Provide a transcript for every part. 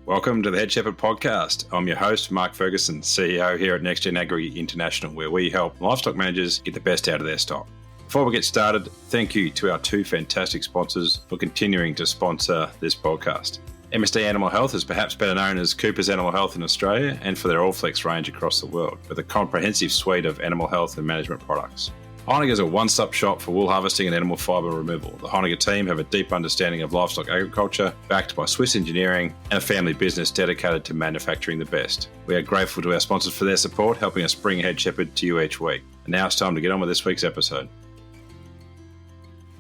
Welcome to the Head Shepherd podcast. I'm your host, Mark Ferguson, CEO here at neXtgen Agri International, where we help livestock managers get the best out of their stock. Before we get started, thank you to our two fantastic sponsors for continuing to sponsor this podcast. MSD Animal Health is perhaps better known as Cooper's Animal Health in Australia and for their Allflex range across the world, with a comprehensive suite of animal health and management products. Honiger is a one-stop shop for wool harvesting and animal fibre removal. The Honiger team have a deep understanding of livestock agriculture, backed by Swiss engineering and a family business dedicated to manufacturing the best. We are grateful to our sponsors for their support, helping us bring Head Shepherd to you each week. And now it's time to get on with this week's episode.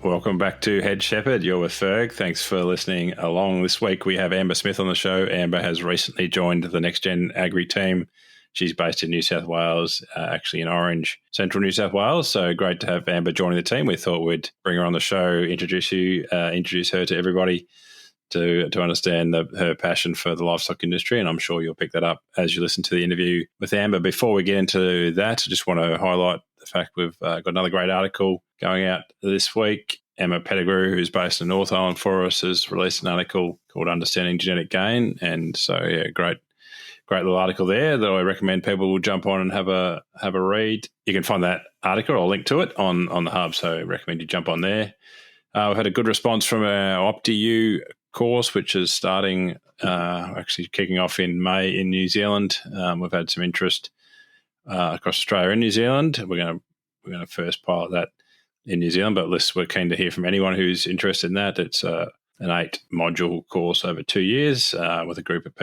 Welcome back to Head Shepherd. You're with Ferg. Thanks for listening along. This week we have Amber Smith on the show. Amber has recently joined the neXtgen Agri team. She's based in New South Wales, actually in Orange, central New South Wales. So great to have Amber joining the team. We thought we'd bring her on the show, introduce her to everybody to understand her passion for the livestock industry. And I'm sure you'll pick that up as you listen to the interview with Amber. Before we get into that, I just want to highlight the fact we've got another great article going out this week. Emma Pettigrew, who's based in North Island for us, has released an article called Understanding Genetic Gain. And so, yeah, great little article there that I recommend people will jump on and have a read. You can find that article, I'll link to it on the hub, so I recommend you jump on there. We've had a good response from our OptiU course, which is starting, actually kicking off in May in New Zealand. We've had some interest across Australia and New Zealand. We're going to first pilot that in New Zealand, but we're keen to hear from anyone who's interested in that. It's an 8-module course over 2 years with a group of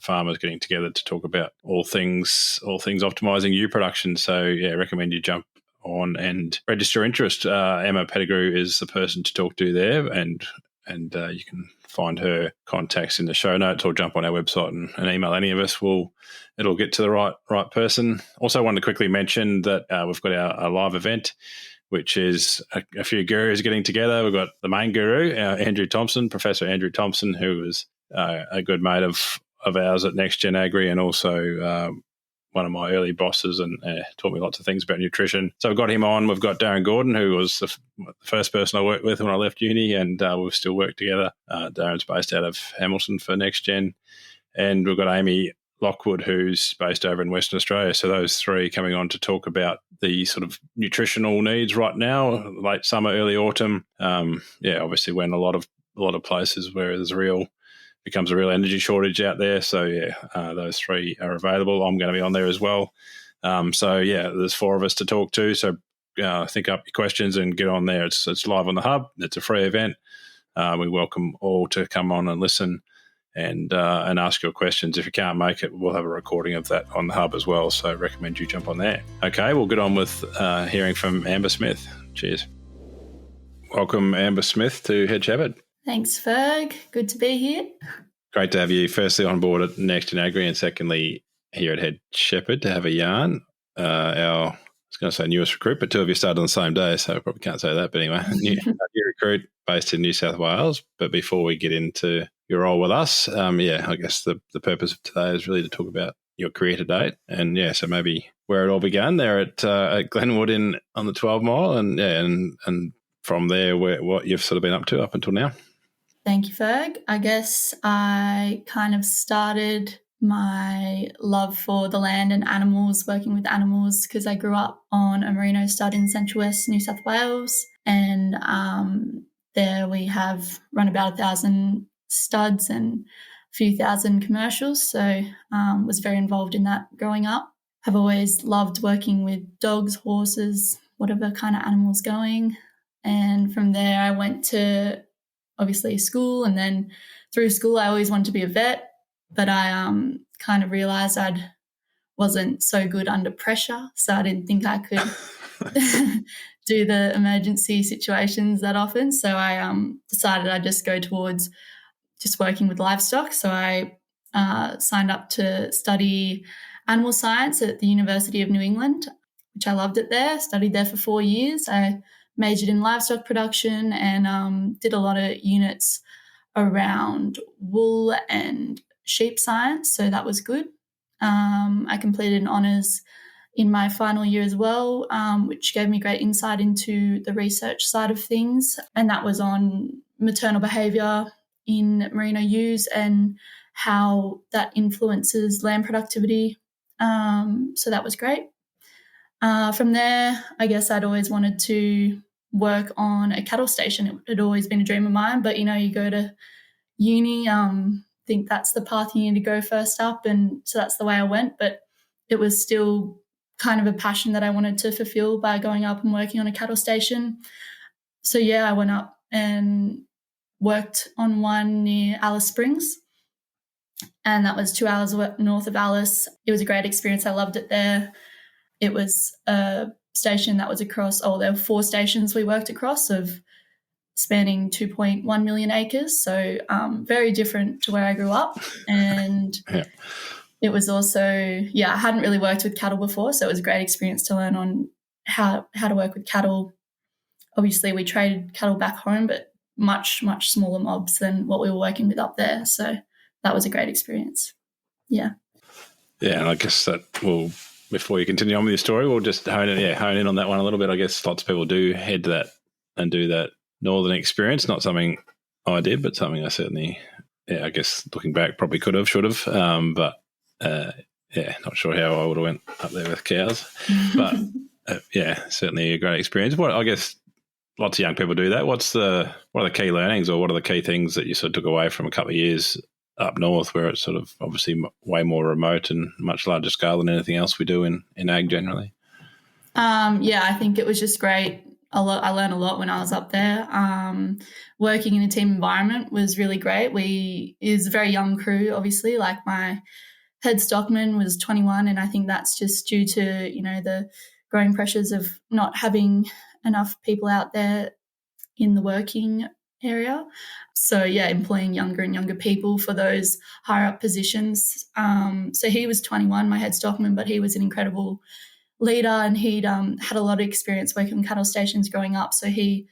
farmers getting together to talk about all things optimizing ewe production. So, yeah, recommend you jump on and register interest. Emma Pettigrew is the person to talk to there, and you can find her contacts in the show notes or jump on our website and email any of us. It'll get to the right person. Also, wanted to quickly mention that we've got our live event, which is a few gurus getting together. We've got the main guru, Andrew Thompson, Professor Andrew Thompson, who was a good mate of ours at neXtgen Agri and also one of my early bosses and taught me lots of things about nutrition. So we've got him on. We've got Darren Gordon, who was the first person I worked with when I left uni, and we've still worked together. Darren's based out of Hamilton for neXtgen. And we've got Amy Lockwood, who's based over in Western Australia. So those three coming on to talk about the sort of nutritional needs right now, late summer, early autumn. Obviously when a lot of places where becomes a real energy shortage out there. So those three are available. I'm going to be on there as well. There's 4 of us to talk to. So think up your questions and get on there. It's live on the hub. It's a free event. We welcome all to come on and listen and ask your questions. If you can't make it, we'll have a recording of that on the hub as well. So I recommend you jump on there. Okay, we'll get on with hearing from Amber Smith. Cheers. Welcome, Amber Smith, to Head Shepherd. Thanks, Ferg. Good to be here. Great to have you firstly on board at neXtgen Agri and secondly here at Head Shepherd to have a yarn. I was going to say newest recruit, but 2 of you started on the same day, so I probably can't say that. But anyway, new recruit based in New South Wales. But before we get into your role with us, I guess the purpose of today is really to talk about your career to date. And, so maybe where it all began there at Glenwood on the 12 Mile and from there what you've sort of been up to up until now. Thank you, Ferg. I guess I kind of started my love for the land and animals, working with animals, because I grew up on a Merino stud in Central West New South Wales. And there we have run about 1,000 studs and a few thousand commercials. So was very involved in that growing up. I've always loved working with dogs, horses, whatever kind of animals going. And from there I went to obviously school, and then through school I always wanted to be a vet, but I kind of realised I wasn't so good under pressure, so I didn't think I could do the emergency situations that often. So I decided I'd just go towards just working with livestock. So I signed up to study animal science at the University of New England, which I loved it there, studied there for 4 years. I majored in livestock production and did a lot of units around wool and sheep science, so that was good. I completed an honours in my final year as well, which gave me great insight into the research side of things, and that was on maternal behaviour in merino ewes and how that influences land productivity. So that was great. From there, I guess I'd always wanted to work on a cattle station. It had always been a dream of mine, but you go to uni, think that's the path you need to go first up, and so that's the way I went. But it was still kind of a passion that I wanted to fulfill by going up and working on a cattle station. So I went up and worked on one near Alice Springs, and that was 2 hours north of Alice. It was a great experience. I loved it there. It was a station that was across, there were 4 stations we worked across of spanning 2.1 million acres. So very different to where I grew up. And it was also, I hadn't really worked with cattle before. So it was a great experience to learn on how to work with cattle. Obviously, we traded cattle back home, but much, much smaller mobs than what we were working with up there. So that was a great experience. Yeah. Yeah, and I guess that will, before you continue on with your story, we'll just hone in on that one a little bit. I guess lots of people do head to that and do that northern experience. Not something I did, but something I certainly, I guess looking back, probably could have, should have. But not sure how I would have went up there with cows. But certainly a great experience. What I guess lots of young people do that. What are the key learnings, or what are the key things that you sort of took away from a couple of years up north, where it's sort of obviously way more remote and much larger scale than anything else we do in ag generally? I think it was just great. I learned a lot when I was up there. Working in a team environment was really great. It was a very young crew, obviously. Like my head stockman was 21, and I think that's just due to, the growing pressures of not having enough people out there in the working area. So, employing younger and younger people for those higher up positions. So he was 21, my head stockman, but he was an incredible leader, and he'd had a lot of experience working on cattle stations growing up. So he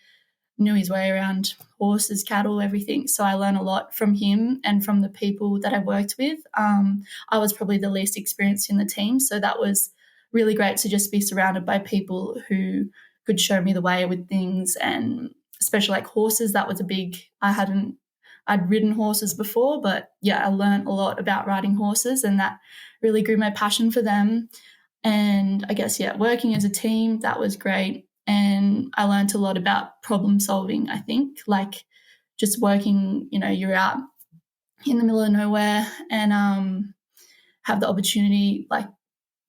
knew his way around horses, cattle, everything. So I learned a lot from him and from the people that I worked with. I was probably the least experienced in the team. So that was really great to just be surrounded by people who could show me the way with things, and especially like horses. That was I'd ridden horses before, but I learned a lot about riding horses, and that really grew my passion for them. And I guess, working as a team, that was great. And I learned a lot about problem solving, I think, like just working, you're out in the middle of nowhere and have the opportunity, like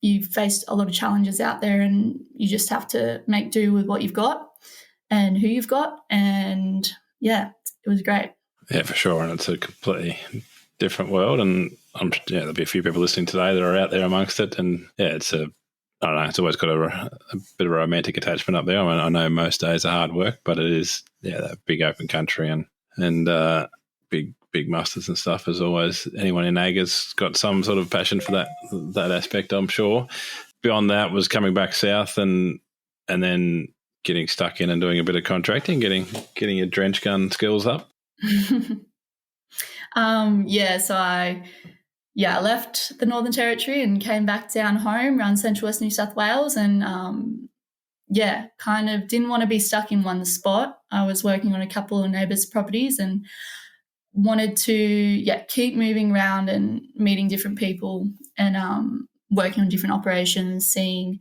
you faced a lot of challenges out there, and you just have to make do with what you've got and who you've got. And it was great. Yeah, for sure. And it's a completely different world, and there'll be a few people listening today that are out there amongst it, and it's it's always got a bit of a romantic attachment up there. I mean, I know most days are hard work, but it is that big open country and big musters and stuff. As always, anyone in ag has got some sort of passion for that aspect, I'm sure. Beyond that was coming back south and then getting stuck in and doing a bit of contracting, getting your drench gun skills up. So I left the Northern Territory and came back down home around Central West New South Wales, and kind of didn't want to be stuck in one spot. I was working on a couple of neighbours' properties and wanted to keep moving around and meeting different people and working on different operations, seeing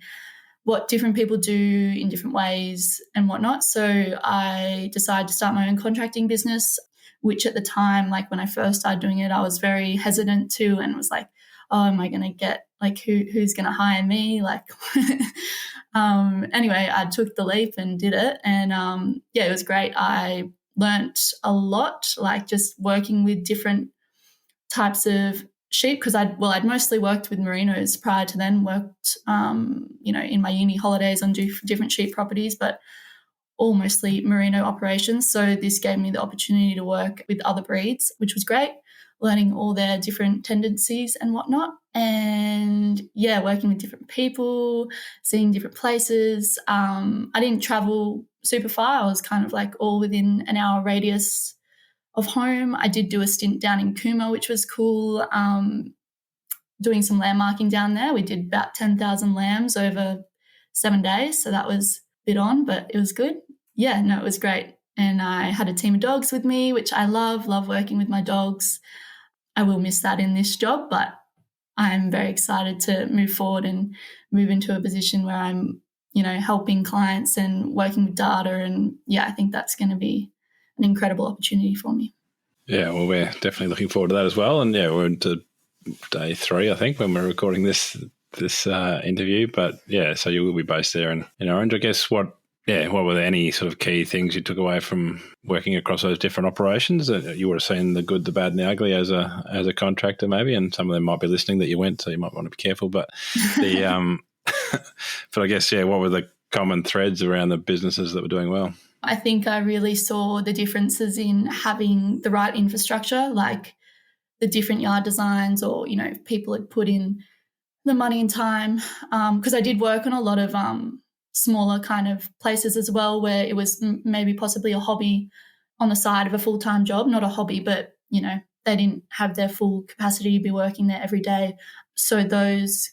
what different people do in different ways and whatnot. So I decided to start my own contracting business, which at the time, like when I first started doing it, I was very hesitant to, and was like, oh, am I going to get, like, who's going to hire me? Like, anyway, I took the leap and did it. And it was great. I learnt a lot, like just working with different types of sheep, because I'd mostly worked with Merinos prior to then, worked, in my uni holidays on different sheep properties, but all mostly Merino operations. So this gave me the opportunity to work with other breeds, which was great, learning all their different tendencies and whatnot. And working with different people, seeing different places. I didn't travel super far. I was kind of like all within an hour radius of home. I did do a stint down in Cooma, which was cool, doing some lamb marking down there. We did about 10,000 lambs over 7 days. So that was a bit on, but it was good. It was great. And I had a team of dogs with me, which I love working with my dogs. I will miss that in this job, but I'm very excited to move forward and move into a position where I'm, helping clients and working with data. And I think that's going to be an incredible opportunity for me. Yeah, well, we're definitely looking forward to that as well. And we're into day 3, I think, when we're recording this interview. But so you will be based there in Orange. I guess what were there any sort of key things you took away from working across those different operations? You would have seen the good, the bad, and the ugly as a contractor, maybe, and some of them might be listening that you went, so you might want to be careful. But but I guess what were the common threads around the businesses that were doing well? I think I really saw the differences in having the right infrastructure, like the different yard designs, or if people had put in the money and time, because I did work on a lot of smaller kind of places as well, where it was maybe possibly a hobby on the side of a full-time job, not a hobby, but they didn't have their full capacity to be working there every day. So those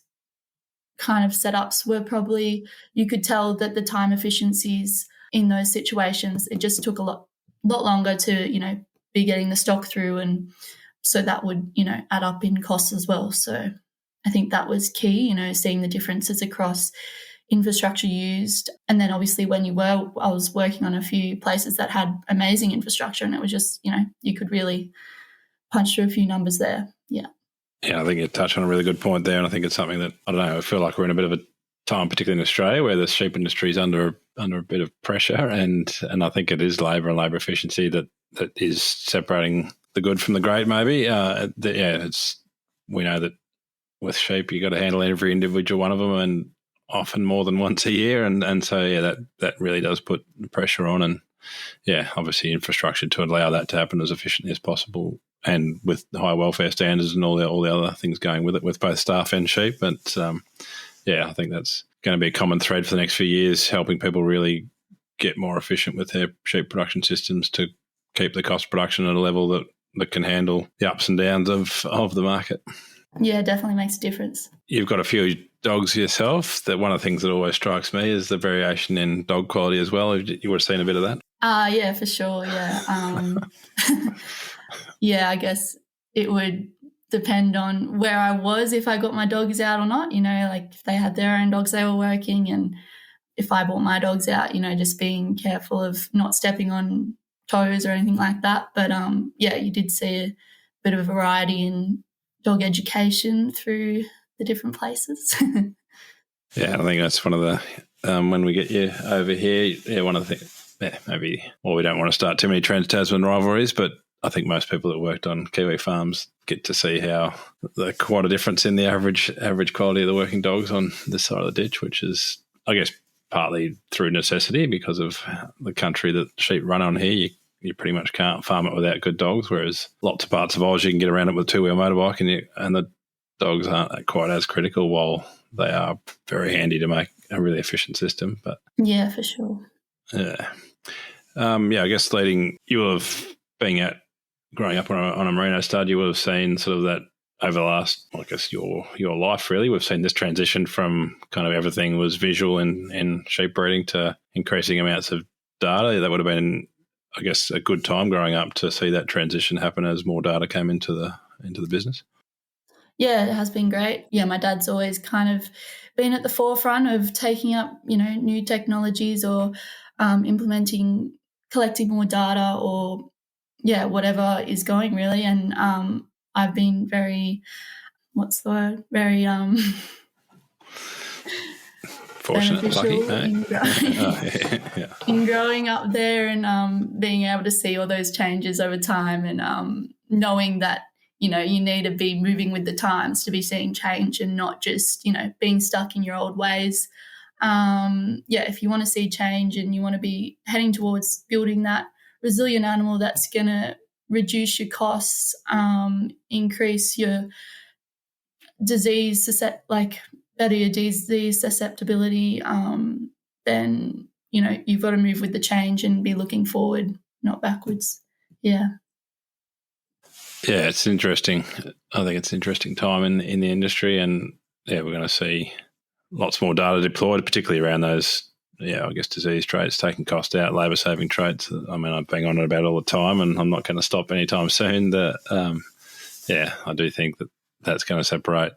kind of setups were probably, you could tell that the time efficiencies in those situations, it just took a lot longer to be getting the stock through, and so that would add up in costs as well. So I think that was key, seeing the differences across infrastructure used. And then obviously I was working on a few places that had amazing infrastructure, and it was just, you could really punch through a few numbers there. Yeah. Yeah, I think you touched on a really good point there. And I think it's something that, I don't know, I feel like we're in a bit of a time, particularly in Australia, where the sheep industry is under a bit of pressure. And I think it is labour and labour efficiency that is separating the good from the great, maybe. We know that with sheep, you got to handle every individual one of them, and often more than once a year, and so that really does put the pressure on, and obviously infrastructure to allow that to happen as efficiently as possible, and with high welfare standards and all the other things going with it, with both staff and sheep. But I think that's going to be a common thread for the next few years, helping people really get more efficient with their sheep production systems to keep the cost of production at a level that can handle the ups and downs of the market. Yeah, definitely makes a difference. You've got a few dogs yourself. That one of the things that always strikes me is the variation in dog quality as well. You would have seen a bit of that? Yeah, for sure, yeah. I guess it would depend on where I was, if I got my dogs out or not, like if they had their own dogs they were working, and if I brought my dogs out, just being careful of not stepping on toes or anything like that. But you did see a bit of a variety in dog education through the different places. I think that's one of the when we get you over here, one of the things, maybe, well, we don't want to start too many Trans-Tasman rivalries, but I think most people that worked on Kiwi farms get to see how quite a difference in the average quality of the working dogs on this side of the ditch, which is, I guess, partly through necessity because of the country that sheep run on here. You pretty much can't farm it without good dogs, whereas lots of parts of Oz you can get around it with a two-wheel motorbike, and the dogs aren't quite as critical, while they are very handy to make a really efficient system. But yeah, for sure. I guess you will have been growing up on a Merino stud, you will have seen sort of that over the last, I guess, your life really. We've seen this transition from kind of everything was visual in sheep breeding to increasing amounts of data. That would have been, I guess, a good time growing up to see that transition happen as more data came into the business. Yeah, it has been great. Yeah, my dad's always kind of been at the forefront of taking up, new technologies or collecting more data, or whatever is going really. And I've been very, very fortunate, lucky, in growing up there, and being able to see all those changes over time, and knowing that you need to be moving with the times to be seeing change, and not just being stuck in your old ways. If you want to see change and you want to be heading towards building that resilient animal that's going to reduce your costs, increase your better your disease susceptibility, then you've got to move with the change and be looking forward, not backwards. It's interesting. I think it's an interesting time in the industry, and we're going to see lots more data deployed, particularly around those I guess disease traits, taking cost out, labour saving traits. I mean, I'm bang on it about it all the time, and I'm not going to stop anytime soon. Yeah, I do think that's going to separate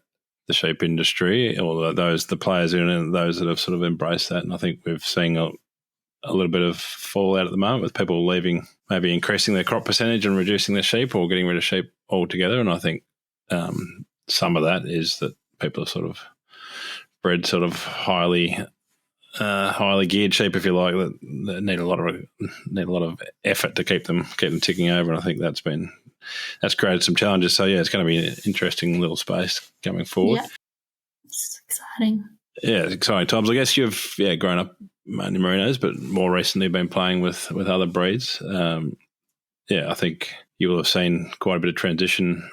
the sheep industry, or the players in it, and those that have sort of embraced that. And I think we've seen a little bit of fallout at the moment with people leaving, maybe increasing their crop percentage and reducing their sheep, or getting rid of sheep altogether. And I think some of that is that people are sort of bred sort of highly geared sheep, if you like, that need a lot of effort to keep them ticking over. And I think that's created some challenges. So yeah, it's going to be an interesting little space coming forward. Yeah, it's exciting. Yeah, it's exciting times. I guess you've grown up mainly Merinos, but more recently been playing with other breeds. I think you will have seen quite a bit of transition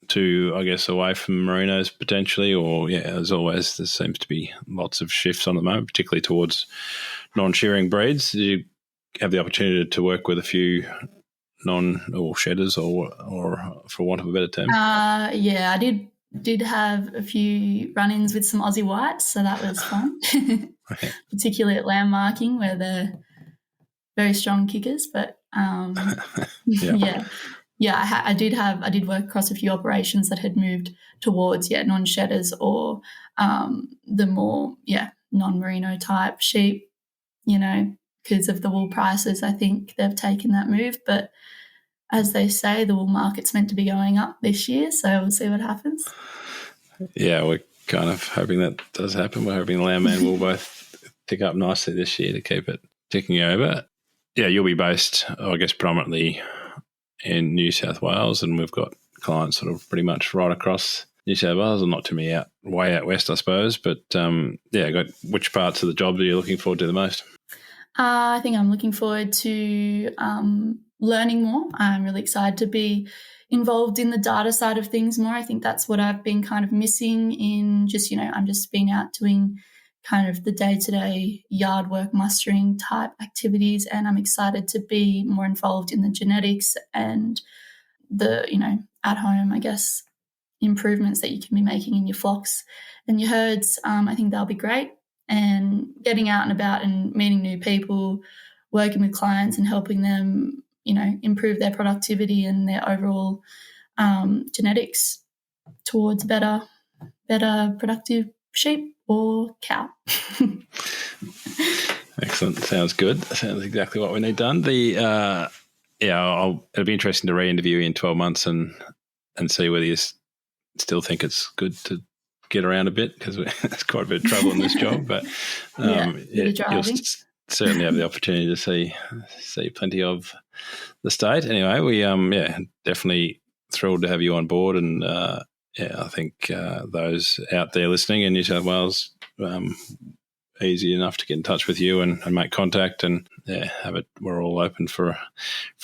to, I guess, away from Merinos potentially, or as always, there seems to be lots of shifts on at the moment, particularly towards non-shearing breeds. Did you have the opportunity to work with a few shedders, or for want of a better term? Yeah, I did have a few run-ins with some Aussie whites, so that was fun. Particularly at lamb marking, where they're very strong kickers. But I did work across a few operations that had moved towards non-shedders or the more non-merino type sheep. Because of the wool prices, I think they've taken that move. But as they say, the wool market's meant to be going up this year, so we'll see what happens. Yeah, we're kind of hoping that does happen. We're hoping lamb and wool both tick up nicely this year to keep it ticking over. Yeah, you'll be based, I guess, predominantly in New South Wales, and we've got clients sort of pretty much right across New South Wales, and not too many way out west, I suppose. But which parts of the job are you looking forward to the most? I think I'm looking forward to learning more. I'm really excited to be involved in the data side of things more. I think that's what I've been kind of missing in just, I'm just been out doing kind of the day-to-day yard work, mustering type activities, and I'm excited to be more involved in the genetics and the, at home, I guess, improvements that you can be making in your flocks and your herds. I think that'll be great. And getting out and about and meeting new people, working with clients and helping them, improve their productivity and their overall genetics towards better productive sheep or cow. Excellent. Sounds good. Sounds exactly what we need done. It'll be interesting to re-interview you in 12 months and see whether you still think it's good to get around a bit, because there's quite a bit of trouble in this job. But you'll certainly have the opportunity to see plenty of the state. Anyway, we definitely thrilled to have you on board, and I think those out there listening in New South Wales, easy enough to get in touch with you and make contact, and we're all open for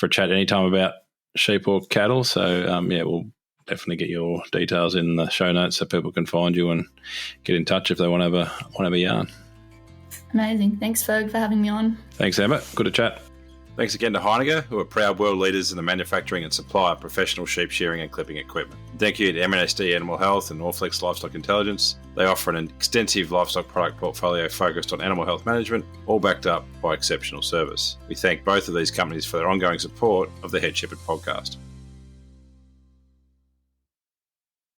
a chat anytime about sheep or cattle. So we'll definitely get your details in the show notes so people can find you and get in touch if they want to have a yarn. Amazing. Thanks, Ferg, for having me on. Thanks, Amber. Good to chat. Thanks again to Heineken, who are proud world leaders in the manufacturing and supply of professional sheep shearing and clipping equipment. Thank you to MNSD Animal Health and Norflex Livestock Intelligence. They offer an extensive livestock product portfolio focused on animal health management, all backed up by exceptional service. We thank both of these companies for their ongoing support of the Head Shepherd podcast.